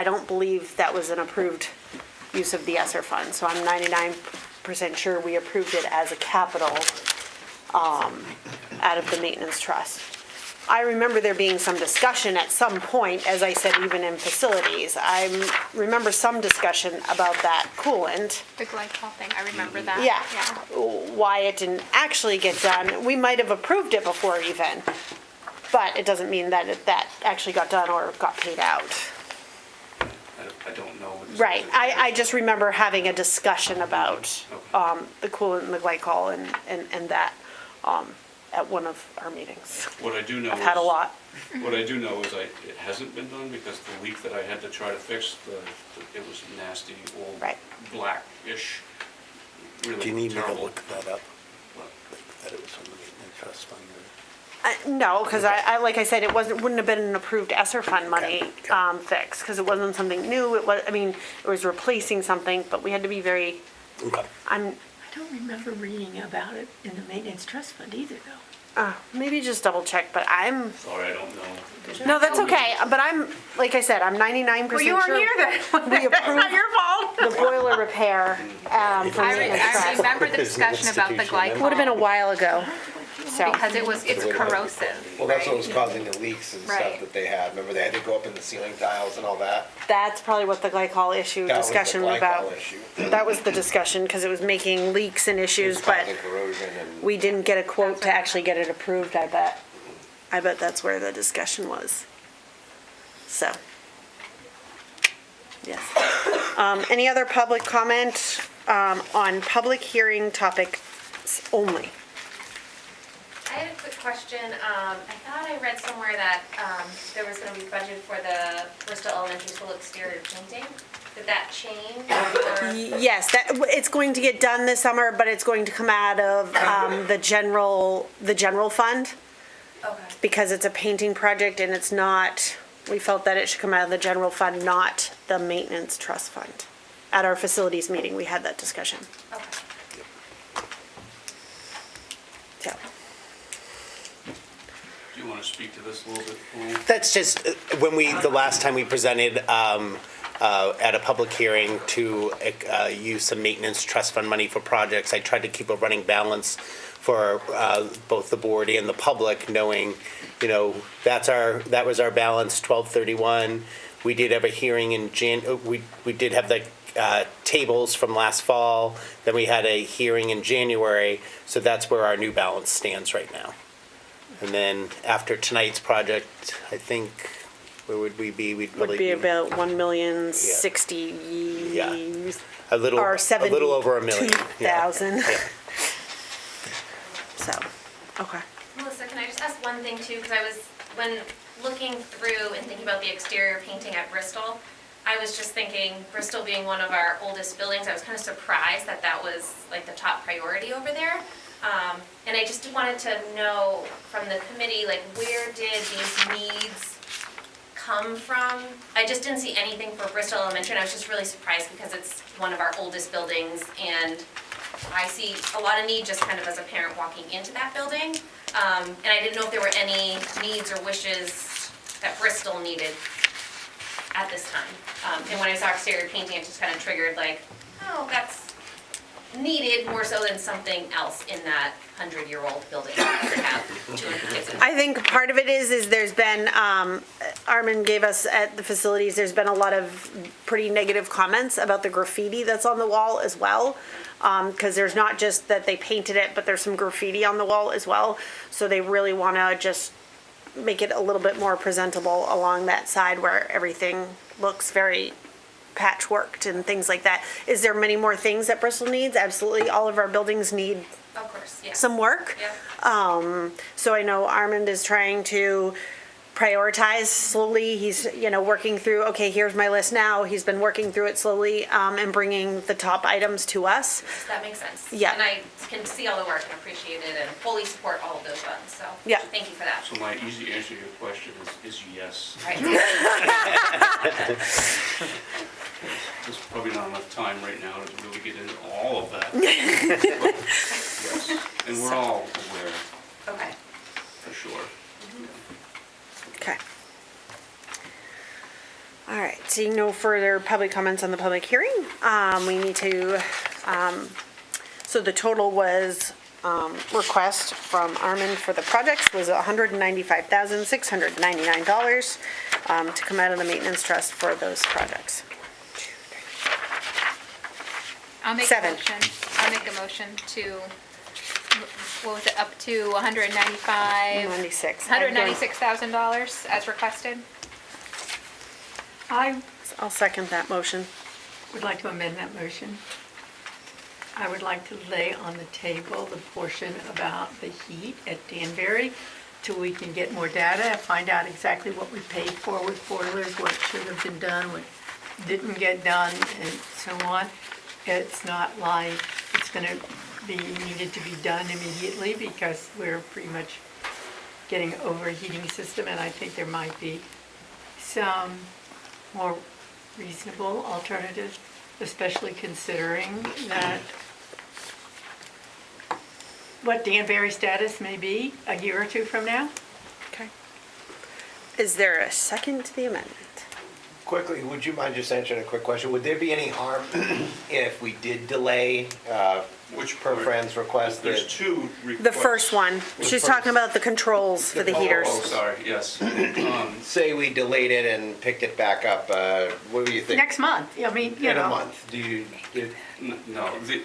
I don't believe that was an approved use of the ESSER fund, so I'm 99% sure we approved it as a capital out of the maintenance trust. I remember there being some discussion at some point, as I said, even in facilities. I remember some discussion about that coolant. The glycol thing, I remember that. Yeah, why it didn't actually get done. We might have approved it before even, but it doesn't mean that that actually got done or got paid out. I don't know. Right, I just remember having a discussion about the coolant and the glycol and that at one of our meetings. What I do know I've had a lot. What I do know is it hasn't been done because the leak that I had to try to fix, it was nasty, old, Right. blackish, really Do you need me to terrible. look that up? What? Like, that it was on the maintenance trust fund? No, because I like I said, wouldn't have been an approved ESSER fund money Okay. fix, because it wasn't something new. It was, I mean, it was replacing something, but we had to be very. Okay. I'm I don't remember reading about it in the maintenance trust fund either, though. maybe just double check, but I'm. Sorry, I don't know. No, that's okay. But I'm like I said, I'm 99% Well, you weren't sure here then. we It's not approved your fault. the boiler repair for maintenance I trust. remember the There's no discussion about the institution in Would have been a glycol while ago. So because it's corrosive. Well, that's what was right? causing the leaks and Right. stuff that they had. Remember, they had to go up in the ceiling tiles and all that? that's probably what the glycol issue That was the discussion was about. glycol issue. That was the discussion because it was making leaks and issues, It's but causing corrosion and. we didn't get a quote That's to right. actually get it approved, I bet. I bet that's where the discussion was. So, yes. Any other public comment on public hearing topics only? I had a quick question. I thought I read somewhere that there was going to be budget for the Bristol Elementary School exterior painting. Did that change? Or- Yes, it's going to get done this summer, but it's going to come out of the general fund Okay. because it's a painting project and it's not, we felt that it should come out of the general fund, not the maintenance trust fund. At our facilities meeting, we had that discussion. Okay. So, Do you want to speak to this a little bit, Paul? That's just, the last time we presented at a public hearing to use some maintenance trust fund money for projects, I tried to keep a running balance for both the board and the public, knowing, that was our balance, 12/31. We did have a hearing in we did have the tables from last fall, then we had a hearing in January, so that's where our new balance stands right now. And then after tonight's project, I think, where would we be? We'd probably would be about 1,060,000. Yeah. a little Or over $1 million. 72,000. Yeah. So, okay. Melissa, can I just ask one thing too? Because when looking through and thinking about the exterior painting at Bristol, I was just thinking, Bristol being one of our oldest buildings, I was kind of surprised that that was like the top priority over there. And I just wanted to know from the committee, like, where did these needs come from? I just didn't see anything for Bristol Elementary, and I was just really surprised because it's one of our oldest buildings, and I see a lot of need just kind of as a parent walking into that building. And I didn't know if there were any needs or wishes that Bristol needed at this time. And when I saw exterior painting, it just kind of triggered like, oh, that's needed more so than something else in that 100-year-old building that we have 200 kids in. I think part of it is there's been, Armin gave us at the facilities, there's been a lot of pretty negative comments about the graffiti that's on the wall as well. Because there's not just that they painted it, but there's some graffiti on the wall as well. So they really want to just make it a little bit more presentable along that side where everything looks very patchworked and things like that. Is there many more things that Bristol needs? Absolutely. All of our buildings need Of course, yeah. some work. Yep. So I know Armand is trying to prioritize slowly. He's, working through, okay, here's my list now. He's been working through it slowly and bringing the top items to us. That makes sense. Yeah. And I can see all the work and appreciate it and fully support all of those funds, so. Yeah. Thank you for that. So my easy answer to your question is yes. Right. There's probably not enough time right now to really get into all of that. But yes, and we're all aware, Okay. for sure. Okay. All right, seeing no further public comments on the public hearing, we need to, so the total was, request from Armin for the projects was $195,699, to come out of the maintenance trust for those projects. I'll make a Seven. motion. I'll make a motion to, what was it, up to $195,000 96. $196,000 as requested? I I'll second that motion. would like to amend that motion. I would like to lay on the table the portion about the heat at Danbury till we can get more data and find out exactly what we paid for with boilers, what should have been done, what didn't get done, and so on. It's not like it's gonna be needed to be done immediately because we're pretty much getting overheating system, and I think there might be some more reasonable alternatives, especially considering that what Danbury status may be a year or two from now. Okay. Is there a second to the amendment? Quickly, would you mind just answering a quick question? Would there be any harm if we did delay, Which per part? Fran's request? There's that- two requests. The first one, she's talking about the controls for the heaters. Oh, sorry, yes. Say we delayed it and picked it back up, what do you think? Next month, I mean, you In a know. month, do you, No, the